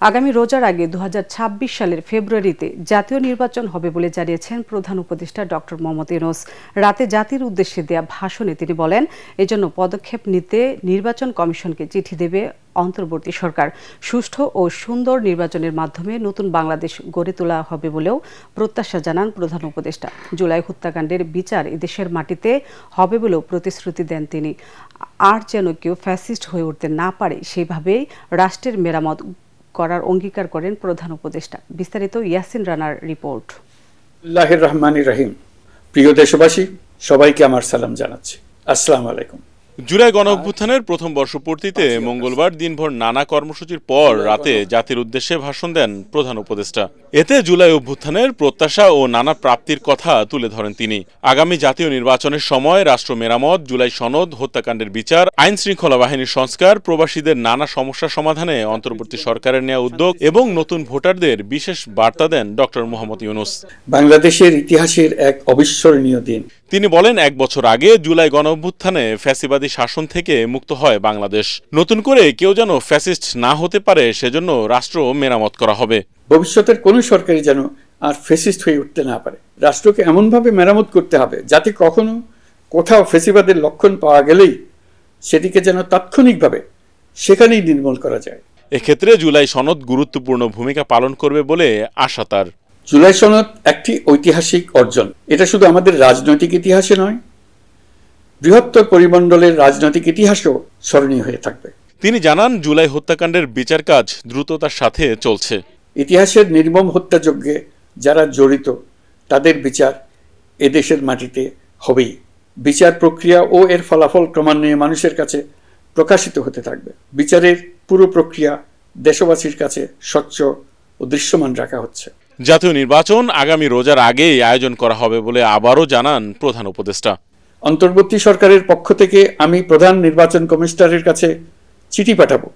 আগামী রোজার আগে 2026 সালের ফেব্রুয়ারিতে জাতীয় নির্বাচন হবে বলে জানিয়েছেন প্রধান উপদেষ্টা ডক্টর মোহাম্মদ ইউনূস। রাতে জাতির উদ্দেশ্যে দেয়া ভাষণে তিনি বলেন, এজন্য পদক্ষেপ নিতে নির্বাচন কমিশনকে চিঠি দেবে অন্তর্বর্তী সরকার। সুষ্ঠু ও সুন্দর নির্বাচনের মাধ্যমে নতুন বাংলাদেশ গড়ে তোলা হবে বলেও প্রত্যাশা জানান প্রধান উপদেষ্টা। জুলাই হত্যাকাণ্ডের বিচার এদেশের মাটিতে হবে বলেও প্রতিশ্রুতি দেন তিনি। আর যেন কেউ ফ্যাসিস্ট হয়ে উঠতে না পারে সেভাবেই রাষ্ট্রের মেরামত করার অঙ্গীকার করেন প্রধান উপদেষ্টা। বিস্তারিত ইয়াসিন রানার রিপোর্ট। আল্লাহির রহমানির রহিম। প্রিয় দেশবাসী, সবাইকে আমার সালাম জানাচ্ছি। আসসালামু আলাইকুম। জুলাই গণঅভ্যুত্থানের প্রথম বর্ষপূর্তিতে মঙ্গলবার দিনভর নানা কর্মসূচির পর রাতে জাতির উদ্দেশ্যে ভাষণ দেন প্রধান উপদেষ্টা। এতে জুলাই অভ্যুত্থানের প্রত্যাশা ও নানা প্রাপ্তির কথা তুলে ধরেন তিনি। আগামী জাতীয় নির্বাচনের সময় রাষ্ট্র মেরামত, জুলাই সনদ, হত্যাকাণ্ডের বিচার, আইন শৃঙ্খলা বাহিনীর সংস্কার, প্রবাসীদের নানা সমস্যা সমাধানে অন্তর্বর্তী সরকারের নেওয়া উদ্যোগ এবং নতুন ভোটারদের বিশেষ বার্তা দেন ডক্টর মোহাম্মদ ইউনূস। বাংলাদেশের ইতিহাসের এক অবিস্মরণীয় দিন। তিনি বলেন, 1 বছর আগে জুলাই গণঅভ্যুত্থানে ফ্যাসিবাদী শাসন থেকে মুক্ত হয় বাংলাদেশ। নতুন করে কেউ যেন ফ্যাসিস্ট না হতে পারে সেজন্য রাষ্ট্র মেরামত করা হবে। ভবিষ্যতের কোনো সরকারই যেন আর ফ্যাসিস্ট হয়ে উঠতে না পারে। রাষ্ট্রকে এমনভাবে মেরামত করতে হবে যাতে কখনো কোথাও ফ্যাসিবাদের লক্ষণ পাওয়া গেলেই সেটিকে যেন তাৎক্ষণিকভাবে সেখানেই নির্মূল করা যায়। এক্ষেত্রে জুলাই সনদ গুরুত্বপূর্ণ ভূমিকা পালন করবে বলে আশা তার। জুলাই সনদ একটি ঐতিহাসিক অর্জন। এটা শুধু আমাদের রাজনৈতিক ইতিহাসে নয়, বৃহত্তর পরিমণ্ডলের রাজনৈতিক ইতিহাসও স্মরণীয় হয়ে থাকবে। তিনি জানান, জুলাই হত্যাকাণ্ডের বিচার কাজ দ্রুততার সাথে চলছে। ইতিহাসের নির্মম হত্যাযজ্ঞে যারা জড়িত তাদের বিচার এদেশের মাটিতে হবেই। বিচার প্রক্রিয়া ও এর ফলাফল ক্রমান্বয়ে মানুষের কাছে প্রকাশিত হতে থাকবে। বিচারের পুরো প্রক্রিয়া দেশবাসীর কাছে স্বচ্ছ ও দৃশ্যমান রাখা হচ্ছে। জাতীয় নির্বাচন আগামী রোজার আগেই আয়োজন করা হবে বলে আবারও জানান প্রধান উপদেষ্টা। অন্তর্বর্তী সরকারের পক্ষ থেকে আমি প্রধান নির্বাচন কমিশনারের কাছে চিঠি পাঠাবো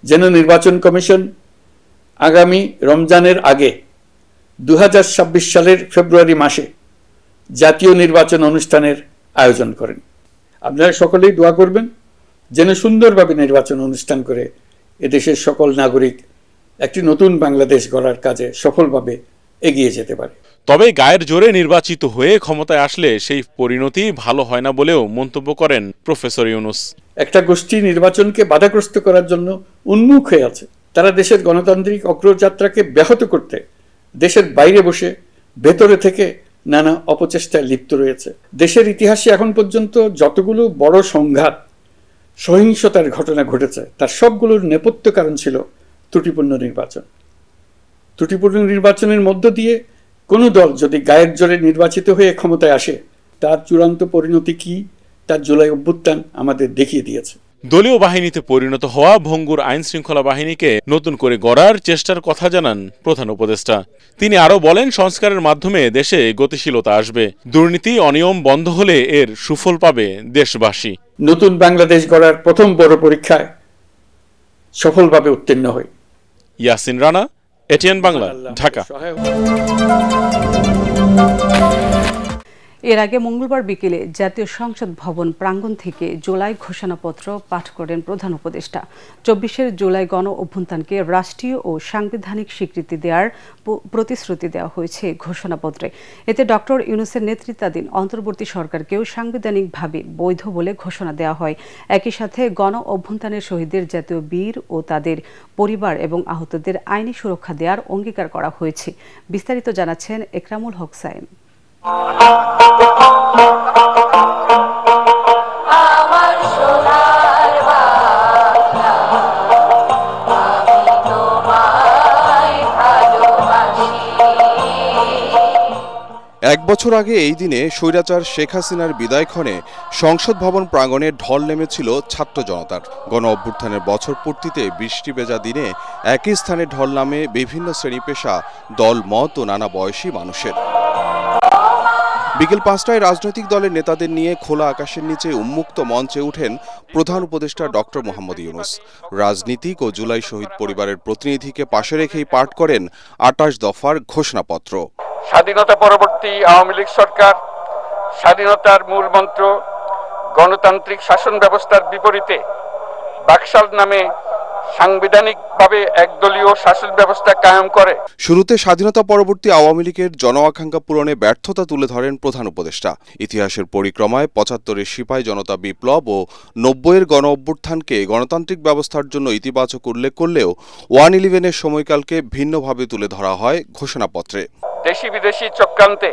যেন নির্বাচন কমিশন আগামী রমজানের আগে 2026 সালের ফেব্রুয়ারি মাসে জাতীয় নির্বাচন অনুষ্ঠানের আয়োজন করেন। আপনারা সকলেই দোয়া করবেন যেন সুন্দরভাবে নির্বাচন অনুষ্ঠান করে এদেশের সকল নাগরিক একটি নতুন বাংলাদেশ গড়ার কাজে সফলভাবে এগিয়ে যেতে পারে। তবে গায়ের জোরে নির্বাচিত হয়ে ক্ষমতায় আসলে সেই পরিণতি ভালো হয় না বলেও মন্তব্য করেন প্রফেসর ইউনূস। একটা গোষ্ঠী নির্বাচনকে বাধাগ্রস্ত করার জন্য উন্মুখ হয়ে আছে। তারা দেশের গণতান্ত্রিক অগ্রযাত্রাকে ব্যাহত করতে দেশের বাইরে বসে ভেতরে থেকে নানা অপচেষ্টায় লিপ্ত রয়েছে। দেশের ইতিহাসে এখন পর্যন্ত যতগুলো বড় সংঘাত, সহিংসতার ঘটনা ঘটেছে তার সবগুলোর নেপথ্য কারণ ছিল ত্রুটিপূর্ণ নির্বাচন। ত্রুটিপূর্ণ নির্বাচনের মধ্য দিয়ে কোনো দল যদি গায়ের জোরে নির্বাচিত হয়ে ক্ষমতায় আসে তার চূড়ান্ত পরিণতি কি তার জুলাই অভ্যুত্থান আমাদের দেখিয়ে দিয়েছে। দলীয় বাহিনীতে পরিণত হওয়া ভঙ্গুর আইন শৃঙ্খলা বাহিনীকে নতুন করে গড়ার চেষ্টার কথা জানান প্রধান উপদেষ্টা। তিনি আরও বলেন, সংস্কারের মাধ্যমে দেশে গতিশীলতা আসবে। দুর্নীতি অনিয়ম বন্ধ হলে এর সুফল পাবে দেশবাসী। নতুন বাংলাদেশ গড়ার প্রথম বড় পরীক্ষায় সফলভাবে উত্তীর্ণ হয়। ইয়াসিন রানা, এটিএন বাংলা, ঢাকা। এর আগে মঙ্গলবার বিকেলে জাতীয় সংসদ ভবন প্রাঙ্গণ থেকে জুলাই ঘোষণাপত্র পাঠ করেন প্রধান উপদেষ্টা। 24 জুলাই গণ অভ্যুত্থানকে রাষ্ট্রীয় ও সাংবিধানিক স্বীকৃতি দেওয়ার প্রতিশ্রুতি দেওয়া হয়েছে ঘোষণাপত্রে। এতে ডক্টর ইউনূসের নেতৃত্বাধীন অন্তর্বর্তী সরকারকেও সাংবিধানিকভাবে বৈধ বলে ঘোষণা দেওয়া হয়। একই সাথে গণ অভ্যুত্থানের শহীদদের জাতীয় বীর ও তাদের পরিবার এবং আহতদের আইনি সুরক্ষা দেওয়ার অঙ্গীকার করা হয়েছে। বিস্তারিত জানাচ্ছেন একরামুল হক সাইম। এক বছর আগে এই দিনে স্বৈরাচার শেখ হাসিনার বিদায়ক্ষণে সংসদ ভবন প্রাঙ্গণে ঢল নেমেছিল ছাত্র জনতার। গণ অভ্যুত্থানের বছর পূর্তিতে বৃষ্টি ভেজা দিনে একই স্থানে ঢল নামে বিভিন্ন শ্রেণী পেশা, দল মত ও নানা বয়সী মানুষের। বিকেল 5টায় রাজনৈতিক দলের নেতাদের নিয়ে খোলা আকাশের নিচে উন্মুক্ত মঞ্চে উঠেন প্রধান উপদেষ্টা ডক্টর মোহাম্মদ ইউনূস। রাজনীতিক ও জুলাই শহীদ পরিবারের প্রতিনিধিকে পাশে রেখেই পাঠ করেন 28 দফার ঘোষণাপত্র। স্বাধীনতা পরবর্তী আওয়ামী লীগ সরকার স্বাধীনতার মূল মন্ত্র গণতান্ত্রিক শাসন ব্যবস্থার বিপরীতে বাকশাল নামে সাংবিধানিকভাবে একদলীয় শাসন ব্যবস্থা কায়েম করে। শুরুতে স্বাধীনতা পরবর্তী আওয়ামী লীগের জন আকাঙ্ক্ষা পূরণে ব্যর্থতা তুলে ধরেন প্রধান উপদেষ্টা। ইতিহাসের পরিক্রমায় ৭৫-এর সিপাহী জনতা বিপ্লব ও ৯০-এর গণ অভ্যুত্থানকে গণতান্ত্রিক ব্যবস্থার জন্য ইতিবাচক উল্লেখ করলেও 1/11-এর সময়কালকে ভিন্নভাবে তুলে ধরা হয় ঘোষণাপত্রে। দেশি বিদেশি চক্রান্তে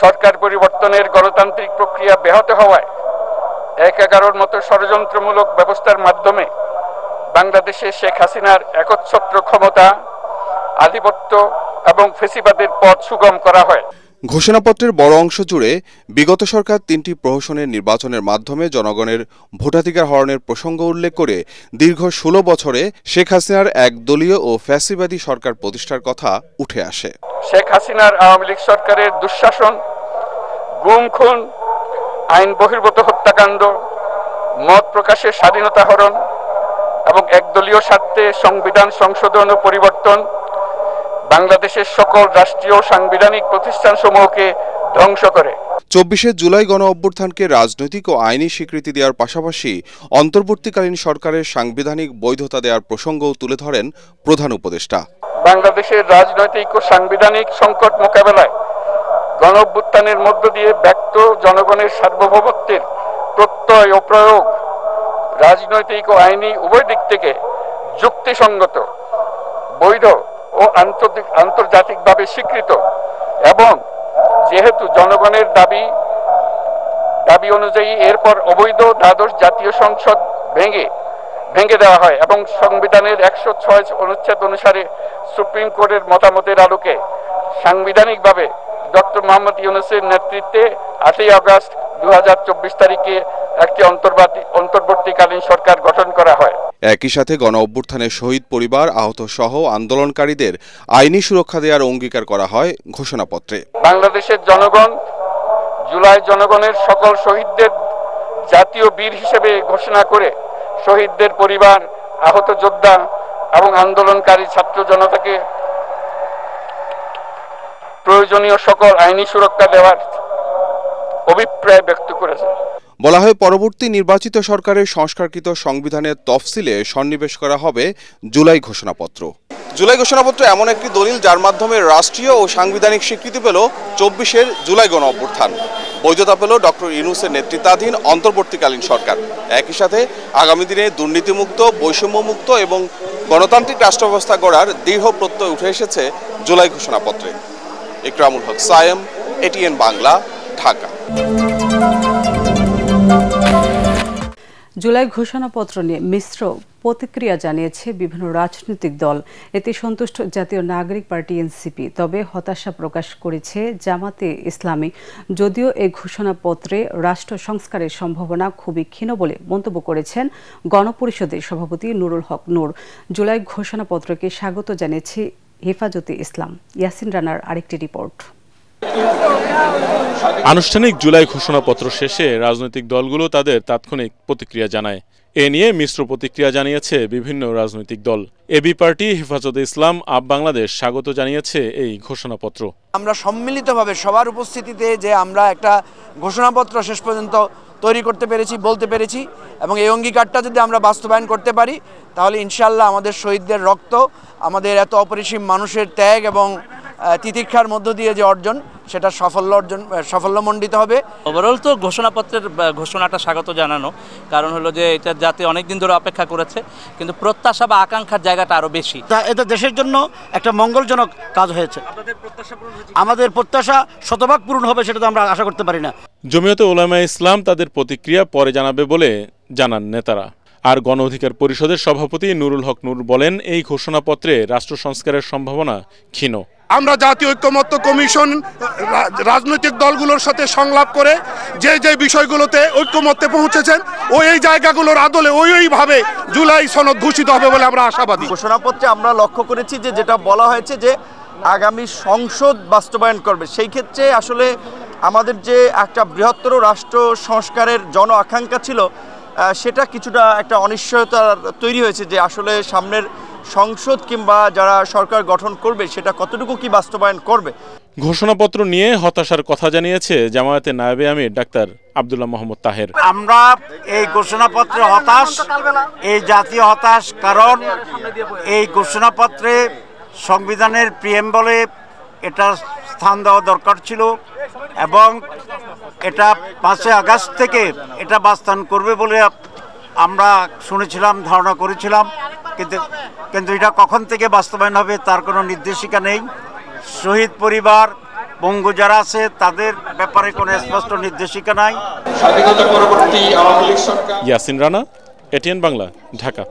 সরকার পরিবর্তনের গণতান্ত্রিক প্রক্রিয়া ব্যাহত হওয়ায় ১/১১-র মতো ষড়যন্ত্রমূলক ব্যবস্থার মাধ্যমে বাংলাদেশে শেখ হাসিনার একচ্ছত্র ক্ষমতা, আধিপত্য এবং ফ্যাসিবাদের পথ সুগম করা হয়। ঘোষণাপত্রের বড় অংশ জুড়ে বিগত সরকার ৩টি প্রহসনের নির্বাচনের মাধ্যমে জনগণের ভোটাধিকার হরণের প্রসঙ্গ উল্লেখ করে দীর্ঘ ১৬ বছরে শেখ হাসিনার একদলীয় ও ফ্যাসিবাদী সরকার প্রতিষ্ঠার কথা উঠে আসে। শেখ হাসিনার আওয়ামী লীগ সরকারের দুঃশাসন, গুম খুন, আইন বহির্ভূত হত্যাকাণ্ড, মত প্রকাশের স্বাধীনতা হরণ এবং একদলীয় স্বার্থে সংবিধান সংশোধন ও পরিবর্তন বাংলাদেশের সকল রাষ্ট্রীয় সাংবিধানিক প্রতিষ্ঠানসমূহকে ধ্বংস করে। ২৪শে জুলাই গণ অভ্যুত্থানকে রাজনৈতিক ও আইনি স্বীকৃতি দেওয়ার পাশাপাশি অন্তর্বর্তীকালীন সরকারের সাংবিধানিক বৈধতা দেওয়ার প্রসঙ্গও তুলে ধরেন প্রধান উপদেষ্টা। বাংলাদেশের রাজনৈতিক ও সাংবিধানিক সংকট মোকাবেলায় গণ অভ্যুত্থানের মধ্য দিয়ে ব্যক্ত জনগণের সার্বভৌমত্বের প্রত্যয় ও প্রয়োগ রাজনৈতিক ও আইনি উভয় দিক থেকে যুক্তিসঙ্গত, বৈধ ও আন্তর্জাতিকভাবে স্বীকৃত এবং যেহেতু জনগণের দাবি অনুযায়ী এরপর অবৈধ দ্বাদশ জাতীয় সংসদ ভেঙে দেওয়া হয় এবং সংবিধানের ১০৬ অনুচ্ছেদ অনুসারে সুপ্রিম কোর্টের মতামতের আলোকে সাংবিধানিকভাবে ডক্টর মোহাম্মদ ইউনূসের নেতৃত্বে ৮ই আগস্ট ২০২৪ তারিখে একটি অন্তর্বর্তীকালীন সরকার গঠন করা হয়। একই সাথে গণ অভ্যুত্থানের শহীদ পরিবার, আহত সহ আন্দোলনকারীদের আইনি সুরক্ষা দেওয়ার অঙ্গীকার করা হয় ঘোষণাপত্রে। বাংলাদেশের জনগণ জুলাই জনগণের সকল শহীদদের জাতীয় বীর হিসেবে ঘোষণা করে শহীদদের পরিবার, আহত যোদ্ধা এবং আন্দোলনকারী ছাত্র জনতাকে প্রয়োজনীয় সকল আইনি সুরক্ষা দেওয়ার অভিপ্রায় ব্যক্ত করেছে। বলা হয়, পরবর্তী নির্বাচিত সরকারের সংস্কারকৃত সংবিধানের তফসিলে সন্নিবেশ করা হবে জুলাই ঘোষণাপত্র। জুলাই ঘোষণাপত্র এমন একটি দলিল যার মাধ্যমে রাষ্ট্রীয় ও সাংবিধানিক স্বীকৃতি পেল ২৪শের জুলাই গণ অভ্যুত্থান। বৈধতা পেল ডক্টর ইউনূসের নেতৃত্বাধীন অন্তর্বর্তীকালীন সরকার। একই সাথে আগামী দিনে দুর্নীতিমুক্ত, বৈষম্যমুক্ত এবং গণতান্ত্রিক রাষ্ট্র ব্যবস্থা গড়ার দৃঢ় প্রত্যয় উঠে এসেছে জুলাই ঘোষণাপত্রে। ইকরামুল হক সায়েম, এটিএন বাংলা, ঢাকা। জুলাই ঘোষণাপত্র নিয়ে মিশ্র প্রতিক্রিয়া জানিয়েছে বিভিন্ন রাজনৈতিক দল। এতে সন্তুষ্ট জাতীয় নাগরিক পার্টি এনসিপি, তবে হতাশা প্রকাশ করেছে জামাতে ইসলামী। যদিও এই ঘোষণাপত্রে রাষ্ট্র সংস্কারের সম্ভাবনা খুবই ক্ষীণ বলে মন্তব্য করেছেন গণপরিষদের সভাপতি নুরুল হক নূর। জুলাই ঘোষণাপত্রকে স্বাগত জানিয়েছে হেফাজতে ইসলাম। ইয়াসিন রানার আরেকটি রিপোর্ট। আনুষ্ঠানিক জুলাই ঘোষণাপত্র শেষে রাজনৈতিক দলগুলো তাদের তাৎক্ষণিক প্রতিক্রিয়া জানায়। এ নিয়ে মিশ্র প্রতিক্রিয়া জানিয়েছে বিভিন্ন রাজনৈতিক দল। এবি পার্টি, হেফাজতে ইসলাম, আপ বাংলাদেশ স্বাগত জানিয়েছে এই ঘোষণাপত্র। আমরা সম্মিলিতভাবে সবার উপস্থিতিতে যে আমরা একটা ঘোষণাপত্র শেষ পর্যন্ত তৈরি করতে পেরেছি, বলতে পেরেছি, এবং এই অঙ্গীকারটা যদি আমরা বাস্তবায়ন করতে পারি তাহলে ইনশাআল্লাহ আমাদের শহীদদের রক্ত, আমাদের এত অপরিসীম মানুষের ত্যাগ এবং তিতিক্ষার মধ্য দিয়ে যে অর্জন, সেটা সাফল্যমণ্ডিত হবে। ওভারঅল তো ঘোষণাপত্রের ঘোষণাটা স্বাগত জানানো, কারণ হলো যে এটা জাতি অনেকদিন ধরে অপেক্ষা করেছে, কিন্তু প্রত্যাশা বা আকাঙ্ক্ষার জায়গাটা আরো বেশি। এটা দেশের জন্য একটা মঙ্গলজনক কাজ হয়েছে। আমাদের প্রত্যাশা শতভাগ পূরণ হবে সেটা তো আমরা আশা করতে পারি না। জমিয়তে উলামায়ে ইসলাম তাদের প্রতিক্রিয়া পরে জানাবে বলে জানান নেতারা। আর গণ অধিকার পরিষদের সভাপতি নুরুল হক নূর বলেন, এই ঘোষণাপত্রে রাষ্ট্র সংস্কারের সম্ভাবনা ক্ষীণ। আমরা জাতীয় ঐক্যমত্য কমিশন রাজনৈতিক দলগুলোর সাথে সংলাপ করে যে বিষয়গুলোতে ঐক্যমত্যে পৌঁছেছেন এই জায়গাগুলোর আদলে ওইভাবে জুলাই সনদ ঘোষিত হবে বলে আমরা আশাবাদী। ঘোষণাপত্রে আমরা লক্ষ্য করেছি যে যেটা বলা হয়েছে যে আগামী সংসদ বাস্তবায়ন করবে, সেই ক্ষেত্রে আসলে আমাদের যে একটা বৃহত্তর রাষ্ট্র সংস্কারের জন আকাঙ্ক্ষা ছিল সেটা কিছুটা একটা অনিশ্চয়তা তৈরি হয়েছে যে আসলে সামনের সংসদ কিংবা যারা সরকার গঠন করবে সেটা কতটুকু কি বাস্তবায়ন করবে। ঘোষণাপত্র নিয়ে হতাশার কথা জানিয়েছে জামায়াতের নায়েবে আমির ডাক্তার আব্দুল্লাহ মোহাম্মদ তাহের। আমরা এই ঘোষণাপত্রে হতাশ, এই জাতীয় হতাশ, কারণ এই ঘোষণাপত্রে সংবিধানের প্রিএম্বলে এটা স্থান দেওয়া দরকার ছিল এবং এটা 5 আগস্ট থেকে এটা বাস্তবায়ন করবে বলে আমরা শুনেছিলাম, ধারণা করেছিলাম, কিন্তু এটা কখন থেকে বাস্তবায়ন হবে তার কোনো নির্দেশিকা নেই। শহীদ পরিবার, বঙ্গু যারা আছে তাদের ব্যাপারে কোনো স্পষ্ট নির্দেশিকা নাই। স্বাধীনতা পরবর্তী আওয়ামী লীগ সরকার। ইয়াসিন রানা, এটিএন বাংলা, ঢাকা।